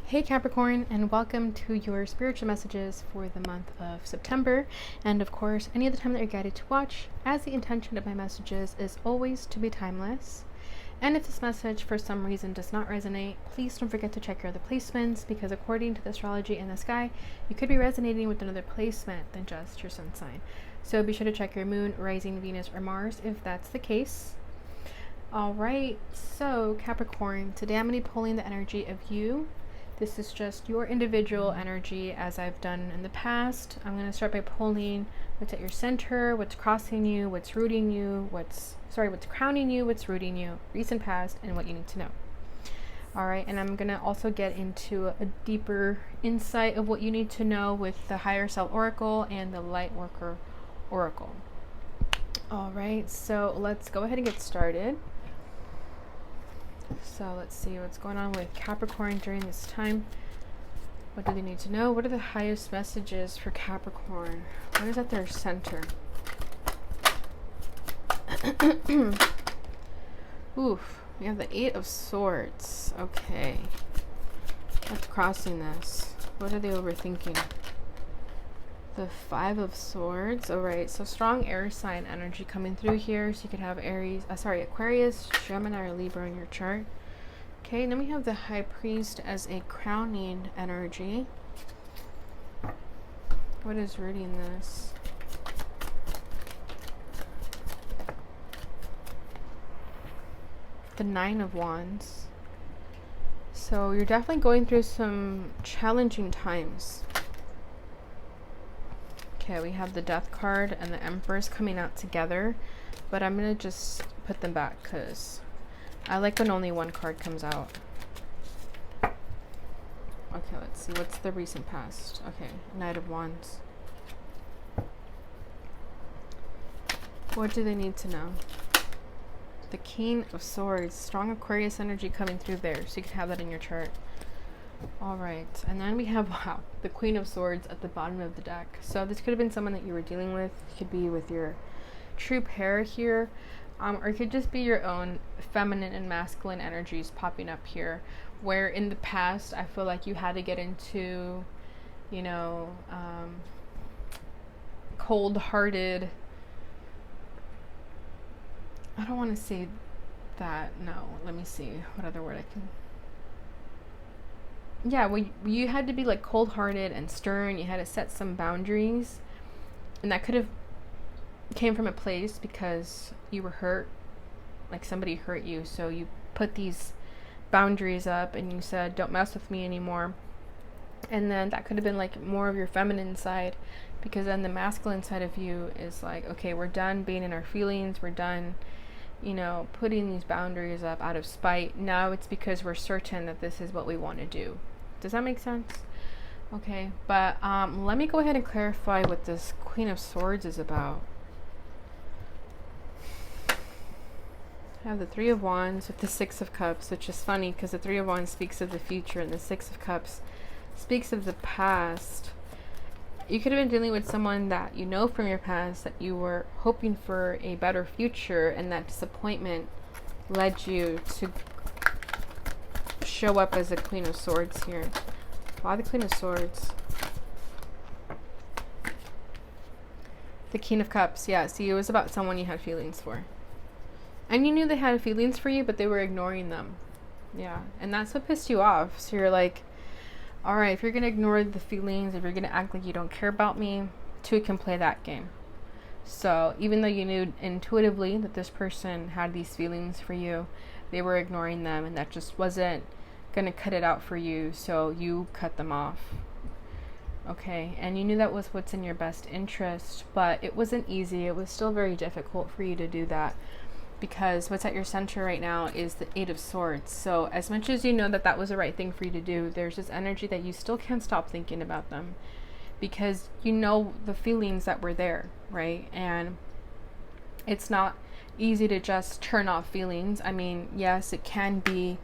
Hey Capricorn, and welcome to your spiritual messages for the month of September, and of course any other time that you're guided to watch, as the intention of my messages is always to be timeless. And if this message for some reason does not resonate, please don't forget to check your other placements, because according to the astrology in the sky, you could be resonating with another placement than just your sun sign. So be sure to check your moon, rising, Venus, or Mars if that's the case. Alright, so Capricorn, today I'm going to be pulling the energy of you. This is just your individual energy, as I've done in the past. I'm going to start by pulling what's at your center, what's crossing you, what's rooting you, what's crowning you, what's rooting you, recent past, and what you need to know. All right, and I'm going to also get into a deeper insight of what you need to know with the Higher Self Oracle and the Light Worker Oracle. All right, so let's go ahead and get started. So let's see what's going on with Capricorn during this time. What do they need to know? What are the highest messages for Capricorn? What is at their center? Oof, we have the Eight of Swords. Okay. What's crossing this? What are they overthinking? The Five of Swords. Alright, so strong air sign energy coming through here. So you could have Aquarius, Gemini, or Libra in your chart. Okay, and then we have the High Priest as a crowning energy. What is rooting this? The Nine of Wands. So you're definitely going through some challenging times. Okay, we have the Death card and the Empress coming out together, but I'm going to just put them back because I like when only one card comes out. Okay, let's see. What's the recent past? Okay, Knight of Wands. What do they need to know? The King of Swords. Strong Aquarius energy coming through there, so you can have that in your chart. All right, and then we have, wow, the Queen of Swords at the bottom of the deck. So this could have been someone that you were dealing with. It could be with your true pair here, or it could just be your own feminine and masculine energies popping up here, where in the past I feel like you had to get into, you know, cold-hearted. I don't want to say that. No, let me see what other word I can. Yeah, well, you had to be like cold-hearted and stern. You had to set some boundaries, and that could have came from a place because you were hurt, like somebody hurt you, so you put these boundaries up and you said, don't mess with me anymore. And then that could have been like more of your feminine side, because then the masculine side of you is like, okay, we're done being in our feelings, we're done, you know, putting these boundaries up out of spite. Now it's because we're certain that this is what we want to do. Does that make sense? Okay, but let me go ahead and clarify what this Queen of Swords is about. I have the Three of Wands with the Six of Cups, which is funny because the Three of Wands speaks of the future and the Six of Cups speaks of the past. You could have been dealing with someone that you know from your past that you were hoping for a better future, and that disappointment led you to show up as a Queen of Swords here. Why the Queen of Swords? The King of Cups. Yeah, see, it was about someone you had feelings for. And you knew they had feelings for you, but they were ignoring them. Yeah, and that's what pissed you off. So you're like, all right, if you're going to ignore the feelings, if you're going to act like you don't care about me, two can play that game. So even though you knew intuitively that this person had these feelings for you, they were ignoring them, and that just wasn't going to cut it out for you, so you cut them off. Okay, and you knew that was what's in your best interest, but it wasn't easy. It was still very difficult for you to do that, because what's at your center right now is the Eight of Swords. So as much as you know that that was the right thing for you to do, there's this energy that you still can't stop thinking about them, because you know the feelings that were there, right? And it's not easy to just turn off feelings. I mean, yes, it can be.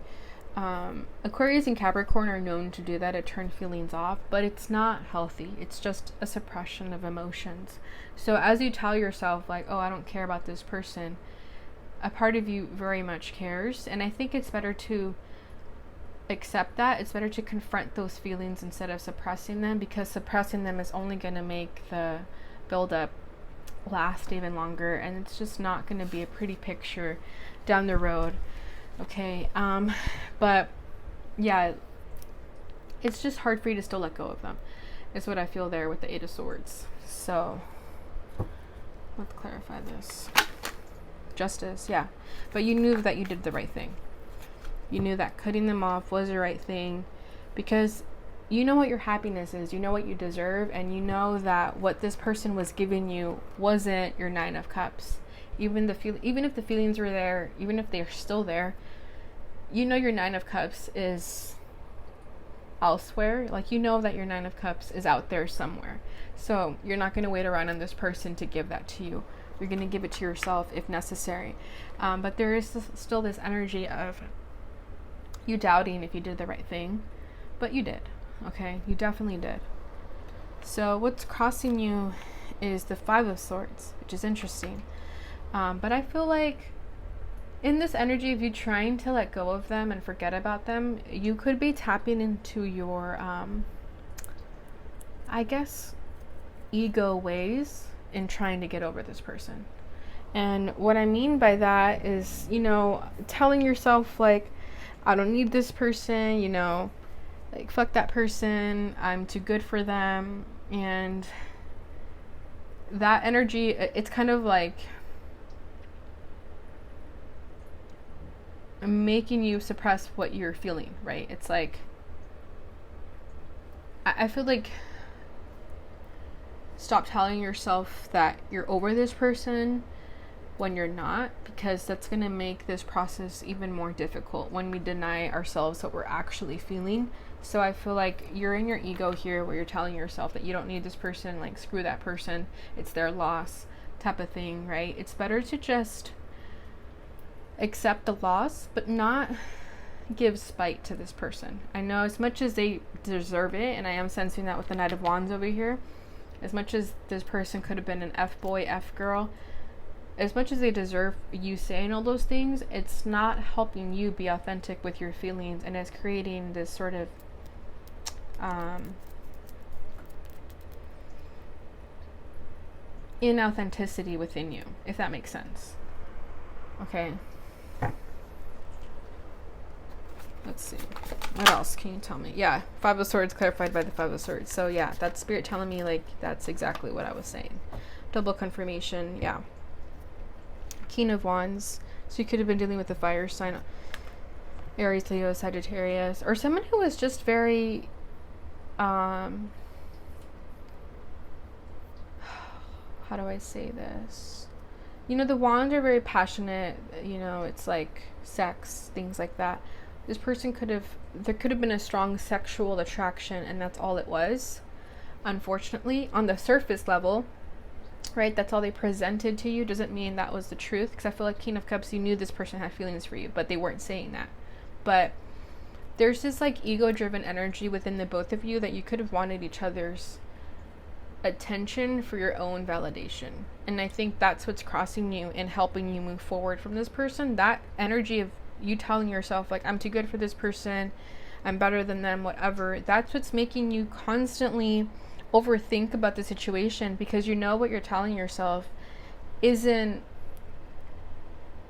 Aquarius and Capricorn are known to do that, to turn feelings off, but it's not healthy. It's just a suppression of emotions. So as you tell yourself, like, oh, I don't care about this person, a part of you very much cares. And I think it's better to accept that. It's better to confront those feelings instead of suppressing them, because suppressing them is only going to make the buildup last even longer, and it's just not going to be a pretty picture down the road. Okay, but yeah, it's just hard for you to still let go of them, is what I feel there with the Eight of Swords. So let's clarify this. Justice, yeah. But you knew that you did the right thing. You knew that cutting them off was the right thing, because you know what your happiness is, you know what you deserve, and you know that what this person was giving you wasn't your Nine of Cups. Even if the feelings were there, even if they're still there, you know your Nine of Cups is elsewhere. Like, you know that your Nine of Cups is out there somewhere. So you're not going to wait around on this person to give that to you. You're going to give it to yourself if necessary. But there is still this energy of you doubting if you did the right thing, but you did. Okay, you definitely did. So what's crossing you is the Five of Swords, which is interesting. But I feel like in this energy of you trying to let go of them and forget about them, you could be tapping into your, I guess, ego ways in trying to get over this person. And what I mean by that is, you know, telling yourself, like, I don't need this person, you know, like, fuck that person, I'm too good for them. And that energy, it's kind of like making you suppress what you're feeling, right? It's like, I feel like, stop telling yourself that you're over this person when you're not, because that's going to make this process even more difficult when we deny ourselves what we're actually feeling. So I feel like you're in your ego here, where you're telling yourself that you don't need this person, like, screw that person, it's their loss type of thing, right? It's better to just accept the loss, but not give spite to this person. I know as much as they deserve it, and I am sensing that with the Knight of Wands over here, as much as this person could have been an F-boy, F-girl, as much as they deserve you saying all those things, it's not helping you be authentic with your feelings, and it's creating this sort of inauthenticity within you, if that makes sense. Okay. Let's see. What else can you tell me? Yeah, Five of Swords clarified by the Five of Swords. So yeah, that's Spirit telling me, like, that's exactly what I was saying. Double confirmation, yeah. King of Wands. So you could have been dealing with the fire sign, Aries, Leo, Sagittarius, or someone who was just very, how do I say this? You know, the wands are very passionate, you know, it's like sex, things like that. This person there could have been a strong sexual attraction, and that's all it was. Unfortunately, on the surface level, right, that's all they presented to you, doesn't mean that was the truth, because I feel like King of Cups, you knew this person had feelings for you, but they weren't saying that. But there's this, like, ego-driven energy within the both of you that you could have wanted each other's attention for your own validation. And I think that's what's crossing you and helping you move forward from this person. That energy of you telling yourself, like, I'm too good for this person, I'm better than them, whatever, that's what's making you constantly overthink about the situation, because you know what you're telling yourself isn't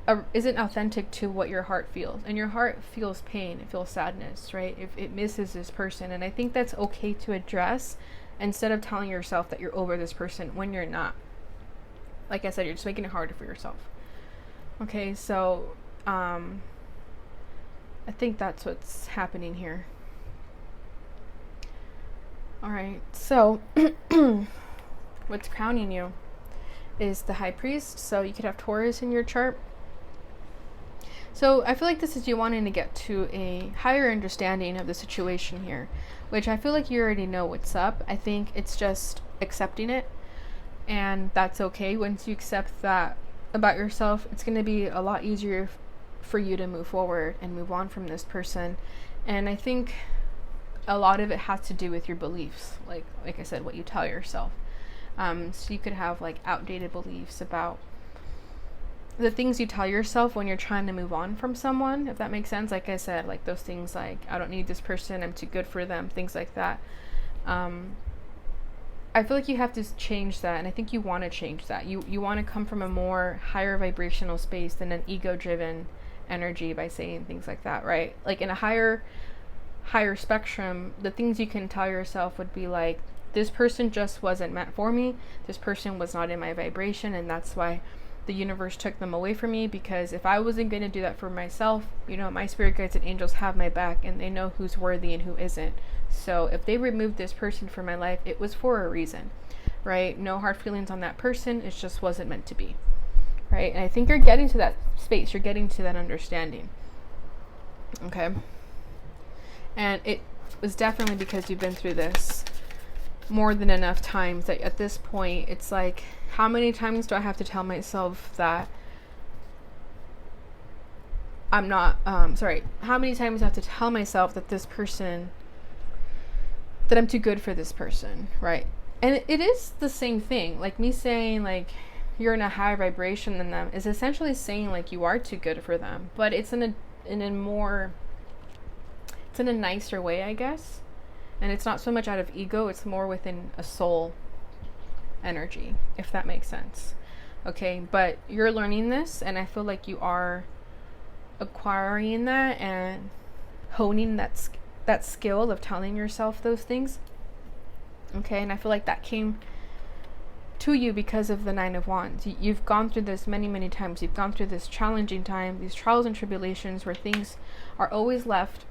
authentic to what your heart feels. And your heart feels pain, it feels sadness, right? If it misses this person. And I think that's okay to address, instead of telling yourself that you're over this person when you're not. Like I said, you're just making it harder for yourself. Okay, so I think that's what's happening here. All right, so what's crowning you is the High Priest. So you could have Taurus in your chart. So I feel like this is you wanting to get to a higher understanding of the situation here, which I feel like you already know what's up. I think it's just accepting it, and that's okay. Once you accept that about yourself, it's going to be a lot easier for you to move forward and move on from this person. And I think a lot of it has to do with your beliefs, like I said, what you tell yourself. So you could have, like, outdated beliefs about the things you tell yourself when you're trying to move on from someone, if that makes sense. Like I said, like those things like, I don't need this person, I'm too good for them, things like that. I feel like you have to change that, and I think you want to change that. You want to come from a more higher vibrational space than an ego-driven energy by saying things like that, right? Like in a higher spectrum, the things you can tell yourself would be like, this person just wasn't meant for me. This person was not in my vibration, and that's why the universe took them away from me, because if I wasn't going to do that for myself, you know, my spirit guides and angels have my back, and they know who's worthy and who isn't. So if they removed this person from my life, it was for a reason, right? No hard feelings on that person. It just wasn't meant to be, right? And I think you're getting to that space. You're getting to that understanding. Okay. And it was definitely because you've been through this more than enough times that at this point, it's like, how many times do I have to tell myself that I'm not, how many times do I have to tell myself that this person, that I'm too good for this person, right? And it is the same thing. Like me saying like you're in a higher vibration than them is essentially saying like you are too good for them, but it's in a nicer way, I guess. And it's not so much out of ego, it's more within a soul energy, if that makes sense. Okay, but you're learning this, and I feel like you are acquiring that and honing that skill of telling yourself those things. Okay, and I feel like that came to you because of the Nine of Wands. You've gone through this many, many times. You've gone through this challenging time, these trials and tribulations where things are always left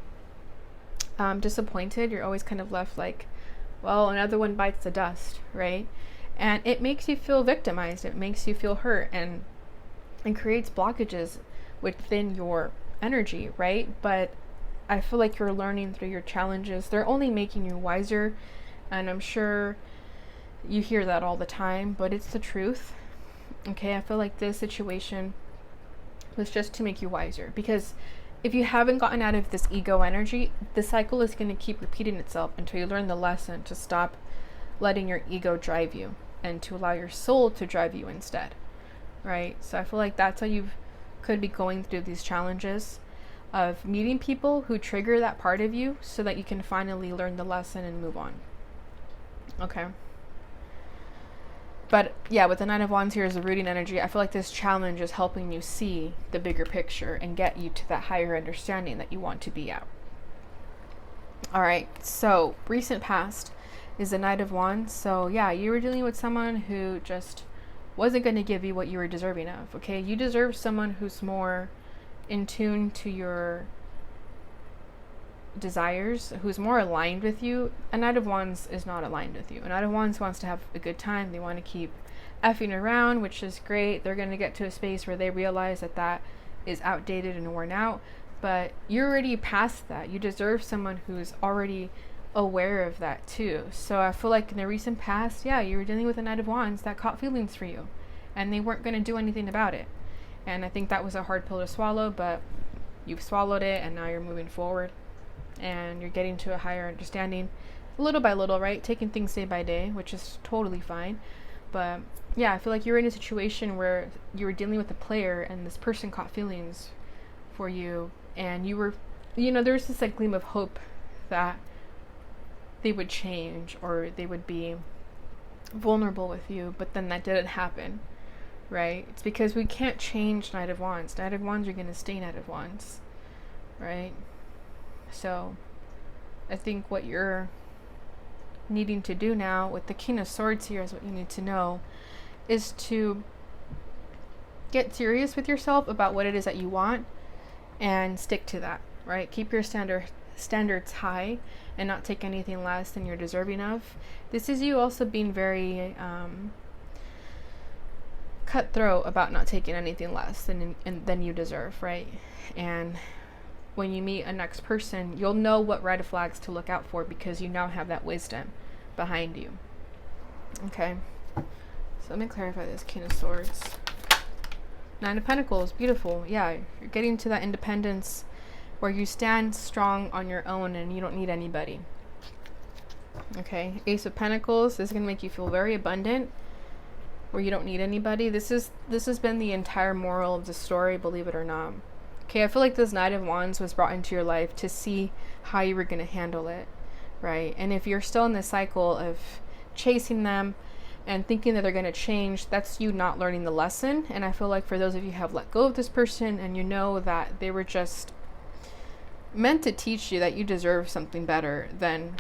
disappointed. You're always kind of left like, well, another one bites the dust, right? And it makes you feel victimized. It makes you feel hurt, and creates blockages within your energy, right? But I feel like you're learning through your challenges. They're only making you wiser, and I'm sure you hear that all the time, but it's the truth. Okay, I feel like this situation was just to make you wiser, because if you haven't gotten out of this ego energy, the cycle is going to keep repeating itself until you learn the lesson to stop letting your ego drive you and to allow your soul to drive you instead, right? So I feel like that's how you could be going through these challenges of meeting people who trigger that part of you so that you can finally learn the lesson and move on. Okay. But yeah, with the Nine of Wands here as a rooting energy, I feel like this challenge is helping you see the bigger picture and get you to that higher understanding that you want to be at. All right, so recent past is the Knight of Wands. So yeah, you were dealing with someone who just wasn't going to give you what you were deserving of. Okay, you deserve someone who's more in tune to your desires, who's more aligned with you. A Knight of Wands is not aligned with you. A Knight of Wands wants to have a good time. They want to keep effing around, which is great. They're going to get to a space where they realize that that is outdated and worn out, but you're already past that. You deserve someone who's already aware of that too. So I feel like in the recent past, yeah, you were dealing with a Knight of Wands that caught feelings for you, and they weren't going to do anything about it. And I think that was a hard pill to swallow, but you've swallowed it, and now you're moving forward. And you're getting to a higher understanding little by little, right? Taking things day by day, which is totally fine. But yeah, I feel like you're in a situation where you were dealing with a player and this person caught feelings for you, and you were, you know, there's this like gleam of hope that they would change or they would be vulnerable with you, but then that didn't happen, right? It's because we can't change Knight of Wands. Knight of Wands are going to stay Knight of Wands, right? So I think what you're needing to do now with the King of Swords here is what you need to know is to get serious with yourself about what it is that you want and stick to that, right? Keep your standards high and not take anything less than you're deserving of. This is you also being very cutthroat about not taking anything less than you deserve, right? And when you meet a next person, you'll know what red flags to look out for because you now have that wisdom behind you. Okay, so let me clarify this. King of Swords, Nine of Pentacles, beautiful. Yeah, you're getting to that independence where you stand strong on your own and you don't need anybody. Okay, Ace of Pentacles is going to make you feel very abundant. where you don't need anybody. This has been the entire moral of the story, believe it or not. Okay, I feel like this Knight of Wands was brought into your life to see how you were going to handle it, right? And if you're still in the cycle of chasing them and thinking that they're going to change, that's you not learning the lesson. And I feel like for those of you who have let go of this person and you know that they were just meant to teach you that you deserve something better, then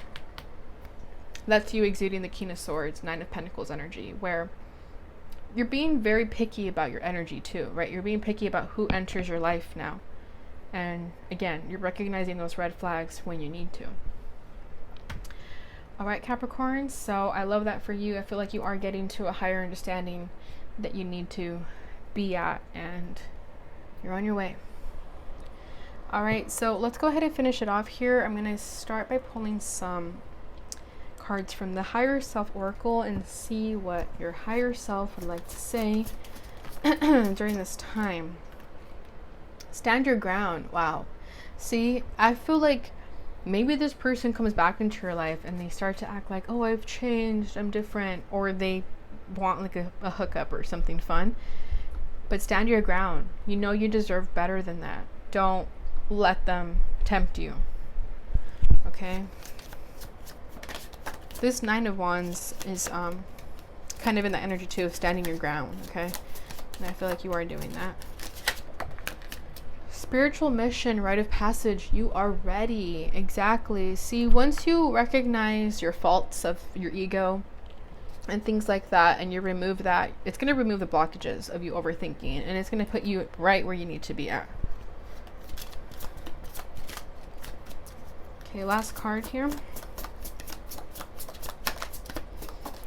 that's you exuding the King of Swords, Nine of Pentacles energy, where you're being very picky about your energy too, right? You're being picky about who enters your life now. And again, you're recognizing those red flags when you need to. All right, Capricorn. So I love that for you. I feel like you are getting to a higher understanding that you need to be at, and you're on your way. All right, so let's go ahead and finish it off here. I'm going to start by pulling some cards from the Higher Self Oracle and see what your higher self would like to say during this time. Stand your ground. Wow. See, I feel like maybe this person comes back into your life and they start to act like, oh, I've changed, I'm different, or they want like a hookup or something fun. But stand your ground. You know you deserve better than that. Don't let them tempt you. Okay? This Nine of Wands is kind of in the energy too of standing your ground, okay? And I feel like you are doing that. Spiritual mission, rite of passage, you are ready. Exactly. See, once you recognize your faults of your ego and things like that, and you remove that, it's going to remove the blockages of you overthinking, and it's going to put you right where you need to be at. Okay, last card here.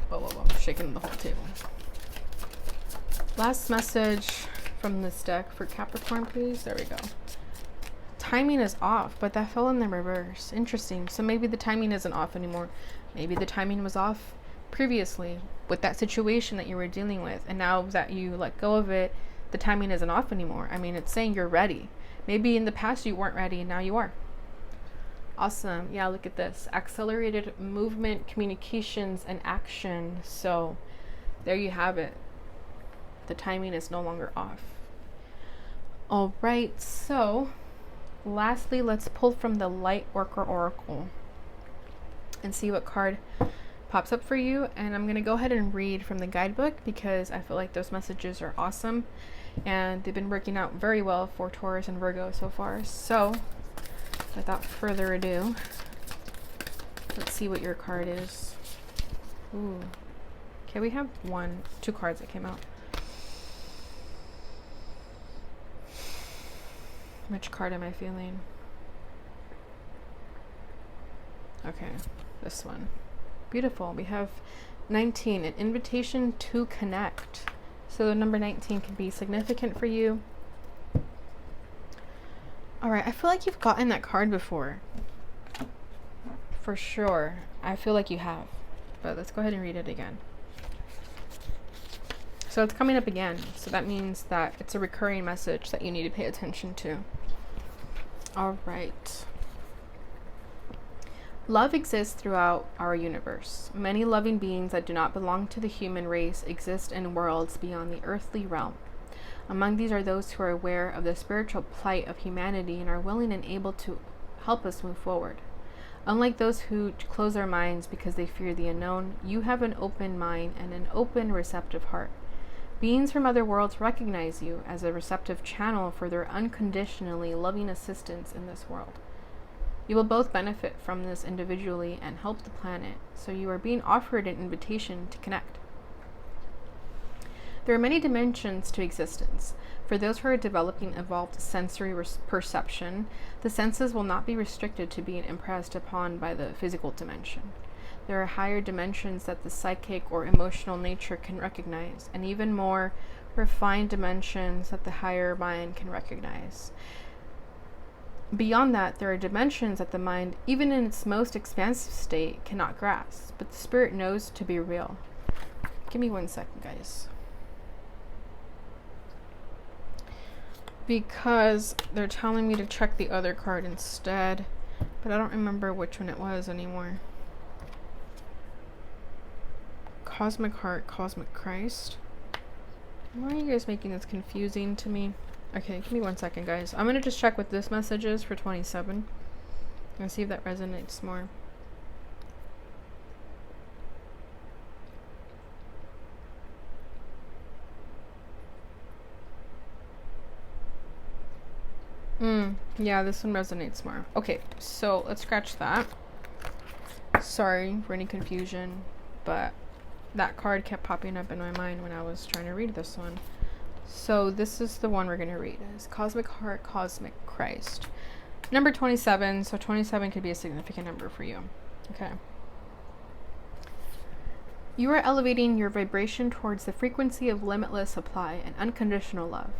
Whoa, shaking the whole table. Last message from this deck for Capricorn, please. There we go. Timing is off, but that fell in the reverse. Interesting. So maybe the timing isn't off anymore. Maybe the timing was off previously with that situation that you were dealing with, and now that you let go of it, the timing isn't off anymore. I mean, it's saying you're ready. Maybe in the past you weren't ready, and now you are. Awesome. Yeah, look at this. Accelerated movement, communications, and action. So there you have it. The timing is no longer off. All right. So lastly, let's pull from the Light Worker Oracle and see what card pops up for you. And I'm going to go ahead and read from the guidebook because I feel like those messages are awesome and they've been working out very well for Taurus and Virgo so far. So without further ado, let's see what your card is. Ooh. Okay, we have two cards that came out. Which card am I feeling? Okay, this one. Beautiful. We have 19, an invitation to connect. So the number 19 can be significant for you. All right, I feel like you've gotten that card before. For sure. I feel like you have. But let's go ahead and read it again. So it's coming up again. So that means that it's a recurring message that you need to pay attention to. All right. Love exists throughout our universe. Many loving beings that do not belong to the human race exist in worlds beyond the earthly realm. Among these are those who are aware of the spiritual plight of humanity and are willing and able to help us move forward. Unlike those who close their minds because they fear the unknown, you have an open mind and an open, receptive heart. Beings from other worlds recognize you as a receptive channel for their unconditionally loving assistance in this world. You will both benefit from this individually and help the planet, so you are being offered an invitation to connect. There are many dimensions to existence. For those who are developing evolved sensory perception, the senses will not be restricted to being impressed upon by the physical dimension. There are higher dimensions that the psychic or emotional nature can recognize, and even more refined dimensions that the higher mind can recognize. Beyond that, there are dimensions that the mind, even in its most expansive state, cannot grasp, but the spirit knows to be real. Give me 1 second, guys. Because they're telling me to check the other card instead, but I don't remember which one it was anymore. Cosmic Heart, Cosmic Christ. Why are you guys making this confusing to me? Okay, give me 1 second, guys. I'm going to just check what this message is for 27 and see if that resonates more. Yeah, this one resonates more. Okay, so let's scratch that. Sorry for any confusion, but that card kept popping up in my mind when I was trying to read this one. So this is the one we're going to read. It's Cosmic Heart, Cosmic Christ. Number 27. So 27 could be a significant number for you. Okay. You are elevating your vibration towards the frequency of limitless supply and unconditional love.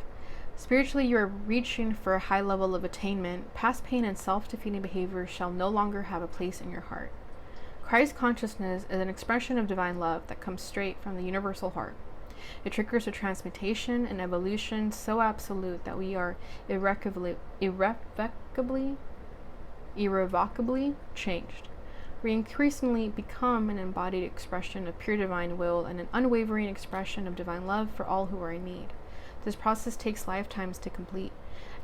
Spiritually, you are reaching for a high level of attainment. Past pain and self-defeating behavior shall no longer have a place in your heart. Christ consciousness is an expression of divine love that comes straight from the universal heart. It triggers a transmutation and evolution so absolute that we are irrevocably changed. We increasingly become an embodied expression of pure divine will and an unwavering expression of divine love for all who are in need. This process takes lifetimes to complete.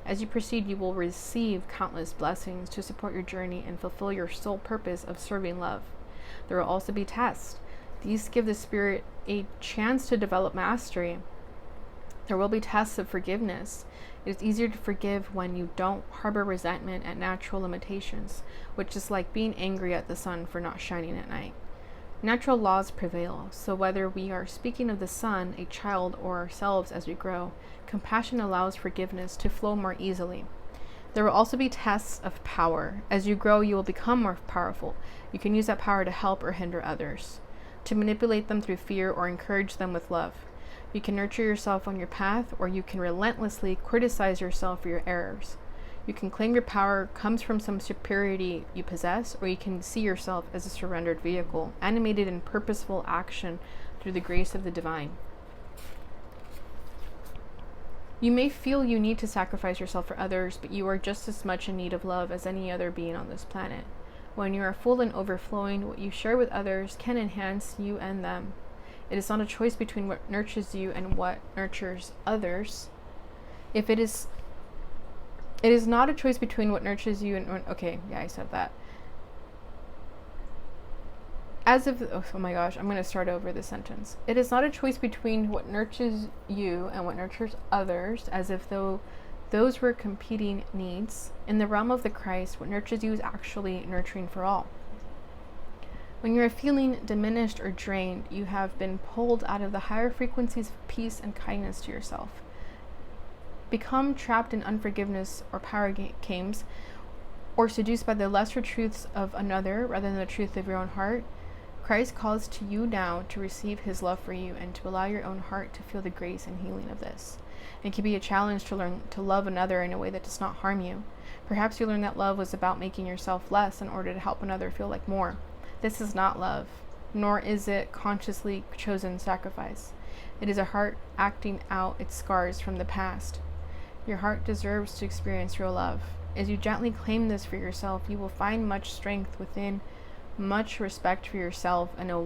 As you proceed, you will receive countless blessings to support your journey and fulfill your sole purpose of serving love. There will also be tests. These give the spirit a chance to develop mastery. There will be tests of forgiveness. It is easier to forgive when you don't harbor resentment at natural limitations, which is like being angry at the sun for not shining at night. Natural laws prevail, so whether we are speaking of the sun, a child, or ourselves as we grow, compassion allows forgiveness to flow more easily. There will also be tests of power. As you grow, you will become more powerful. You can use that power to help or hinder others, to manipulate them through fear or encourage them with love. You can nurture yourself on your path, or you can relentlessly criticize yourself for your errors. You can claim your power comes from some superiority you possess, or you can see yourself as a surrendered vehicle, animated in purposeful action through the grace of the divine. You may feel you need to sacrifice yourself for others, but you are just as much in need of love as any other being on this planet. When you are full and overflowing, what you share with others can enhance you and them. It is not a choice between what nurtures you and what nurtures others. It is not a choice between what nurtures you and okay, yeah, I said that. Oh my gosh, I'm going to start over this sentence. It is not a choice between what nurtures you and what nurtures others, as if though those were competing needs. In the realm of the Christ, what nurtures you is actually nurturing for all. When you are feeling diminished or drained, you have been pulled out of the higher frequencies of peace and kindness to yourself. Become trapped in unforgiveness or power games, or seduced by the lesser truths of another rather than the truth of your own heart, Christ calls to you now to receive his love for you and to allow your own heart to feel the grace and healing of this. It can be a challenge to learn to love another in a way that does not harm you. Perhaps you learned that love was about making yourself less in order to help another feel like more. This is not love, nor is it consciously chosen sacrifice. It is a heart acting out its scars from the past. Your heart deserves to experience real love. As you gently claim this for yourself, you will find much strength within, much respect for yourself, and a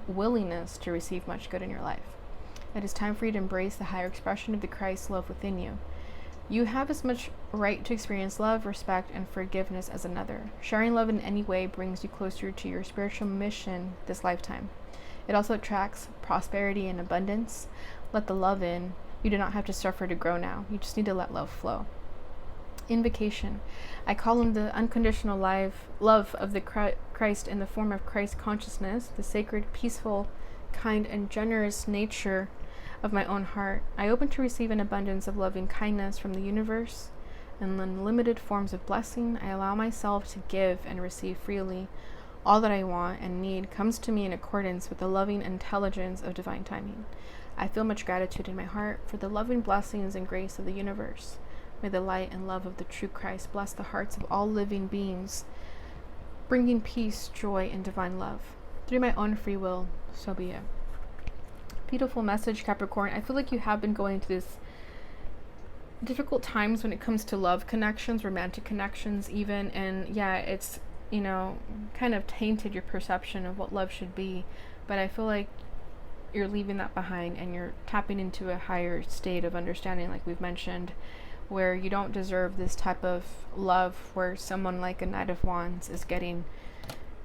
willingness to receive much good in your life. It is time for you to embrace the higher expression of the Christ love within you. You have as much right to experience love, respect, and forgiveness as another. Sharing love in any way brings you closer to your spiritual mission this lifetime. It also attracts prosperity and abundance. Let the love in. You do not have to suffer to grow now. You just need to let love flow. Invocation. I call in the unconditional love of the Christ in the form of Christ consciousness, the sacred, peaceful, kind, and generous nature of my own heart. I open to receive an abundance of loving kindness from the universe and unlimited forms of blessing. I allow myself to give and receive freely. All that I want and need comes to me in accordance with the loving intelligence of divine timing. I feel much gratitude in my heart for the loving blessings and grace of the universe. May the light and love of the true Christ bless the hearts of all living beings, bringing peace, joy, and divine love. Through my own free will, so be it. Beautiful message, Capricorn. I feel like you have been going through this difficult times when it comes to love connections, romantic connections even, and yeah, it's, kind of tainted your perception of what love should be. But I feel like you're leaving that behind and you're tapping into a higher state of understanding, like we've mentioned, where you don't deserve this type of love where someone like a Knight of Wands is getting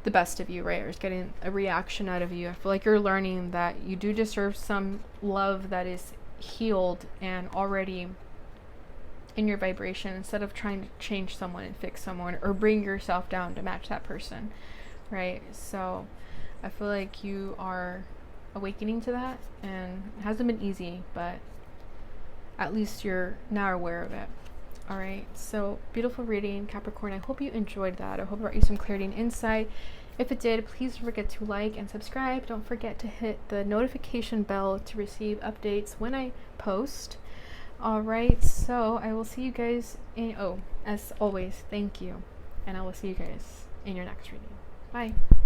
the best of you, right? Or is getting a reaction out of you. I feel like you're learning that you do deserve some love that is healed and already in your vibration, instead of trying to change someone and fix someone or bring yourself down to match that person, right? So I feel like you are awakening to that, and it hasn't been easy, but at least you're now aware of it. All right, so beautiful reading, Capricorn. I hope you enjoyed that. I hope it brought you some clarity and insight. If it did, please don't forget to like and subscribe. Don't forget to hit the notification bell to receive updates when I post. All right, so I will see you guys in, as always, thank you. And I will see you guys in your next reading. Bye.